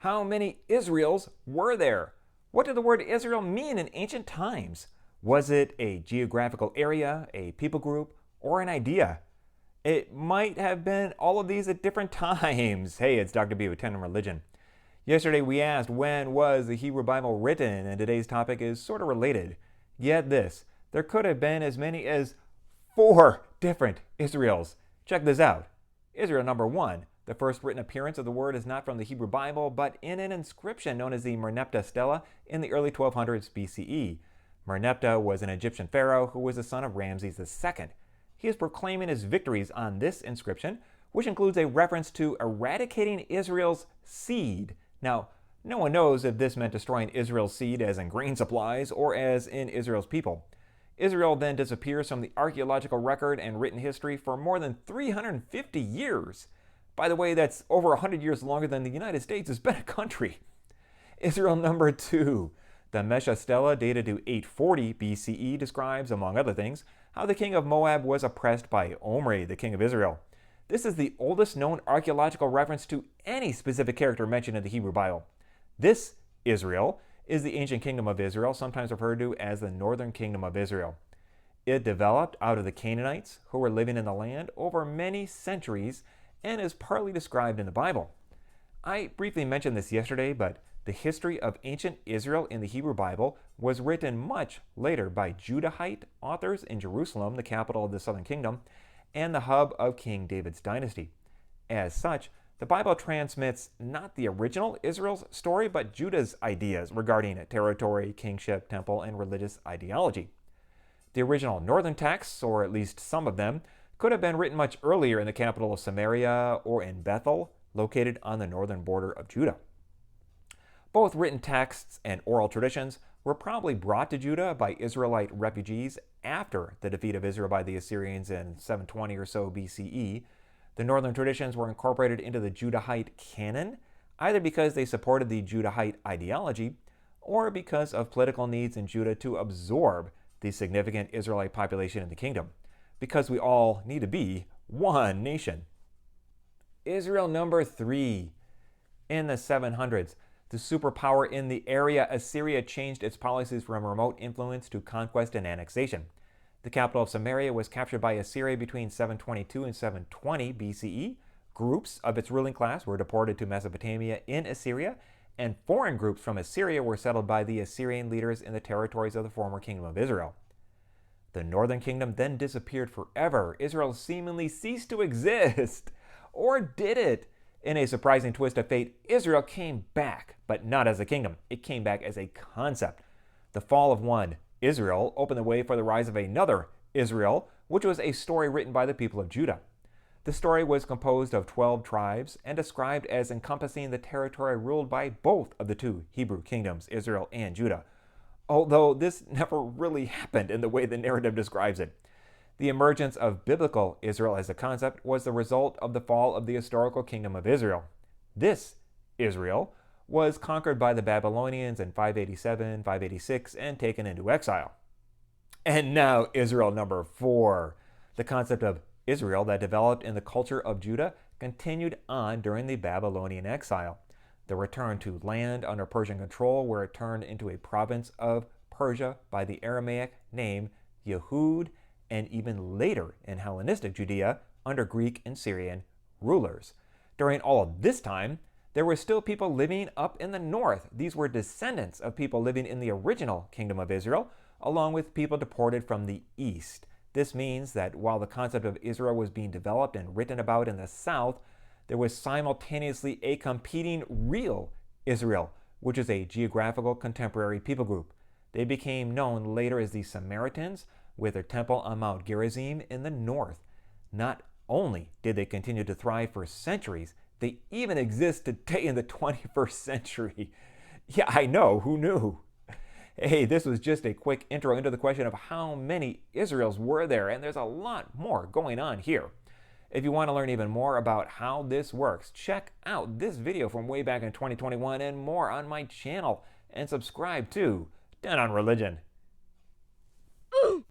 How many Israels were there? What did the word Israel mean in ancient times? Was it a geographical area, a people group, or an idea? It might have been all of these at different times. Hey, it's Dr. B with 10 on Religion. Yesterday we asked, when was the Hebrew Bible written? And today's topic is sort of related. Get this, there could have been as many as 4 different Israels. Check this out. Israel number 1. The first written appearance of the word is not from the Hebrew Bible, but in an inscription known as the Merneptah Stela in the early 1200s BCE. Merneptah was an Egyptian pharaoh who was the son of Ramses II. He is proclaiming his victories on this inscription, which includes a reference to eradicating Israel's seed. Now, no one knows if this meant destroying Israel's seed as in grain supplies or as in Israel's people. Israel then disappears from the archaeological record and written history for more than 350 years. By the way, that's over 100 years longer than the United States has been a country. Israel number 2. The Mesha Stela, dated to 840 BCE, describes, among other things, how the king of Moab was oppressed by Omri, the king of Israel. This is the oldest known archaeological reference to any specific character mentioned in the Hebrew Bible. This Israel is the ancient kingdom of Israel, sometimes referred to as the northern kingdom of Israel. It developed out of the Canaanites who were living in the land over many centuries and is partly described in the Bible. I briefly mentioned this yesterday, but the history of ancient Israel in the Hebrew Bible was written much later by Judahite authors in Jerusalem, the capital of the southern kingdom, and the hub of King David's dynasty. As such, the Bible transmits not the original Israel's story, but Judah's ideas regarding territory, kingship, temple, and religious ideology. The original northern texts, or at least some of them, could have been written much earlier in the capital of Samaria or in Bethel, located on the northern border of Judah. Both written texts and oral traditions were probably brought to Judah by Israelite refugees after the defeat of Israel by the Assyrians in 720 or so BCE. The northern traditions were incorporated into the Judahite canon, either because they supported the Judahite ideology or because of political needs in Judah to absorb the significant Israelite population in the kingdom, because we all need to be one nation. Israel number 3. In the 700s, the superpower in the area, Assyria, changed its policies from remote influence to conquest and annexation. The capital of Samaria was captured by Assyria between 722 and 720 BCE. Groups of its ruling class were deported to Mesopotamia in Assyria, and foreign groups from Assyria were settled by the Assyrian leaders in the territories of the former kingdom of Israel. The northern kingdom then disappeared forever. Israel seemingly ceased to exist. Or did it? In a surprising twist of fate, Israel came back, but not as a kingdom. It came back as a concept. The fall of one Israel opened the way for the rise of another Israel, which was a story written by the people of Judah. The story was composed of 12 tribes and described as encompassing the territory ruled by both of the two Hebrew kingdoms, Israel and Judah, although this never really happened in the way the narrative describes it. The emergence of biblical Israel as a concept was the result of the fall of the historical kingdom of Israel. This Israel was conquered by the Babylonians in 587, 586, and taken into exile. And now Israel number 4. The concept of Israel that developed in the culture of Judah continued on during the Babylonian exile. The return to land under Persian control, where it turned into a province of Persia by the Aramaic name Yehud, and even later in Hellenistic Judea under Greek and Syrian rulers. During all of this time, there were still people living up in the north. These were descendants of people living in the original kingdom of Israel, along with people deported from the east. This means that while the concept of Israel was being developed and written about in the south, there was simultaneously a competing real Israel, which is a geographical contemporary people group. They became known later as the Samaritans, with their temple on Mount Gerizim in the north. Not only did they continue to thrive for centuries, they even exist today in the 21st century. Yeah, I know, who knew? Hey, this was just a quick intro into the question of how many Israels were there, and there's a lot more going on here. If you want to learn even more about how this works, check out this video from way back in 2021 and more on my channel, and subscribe to 10 on Religion.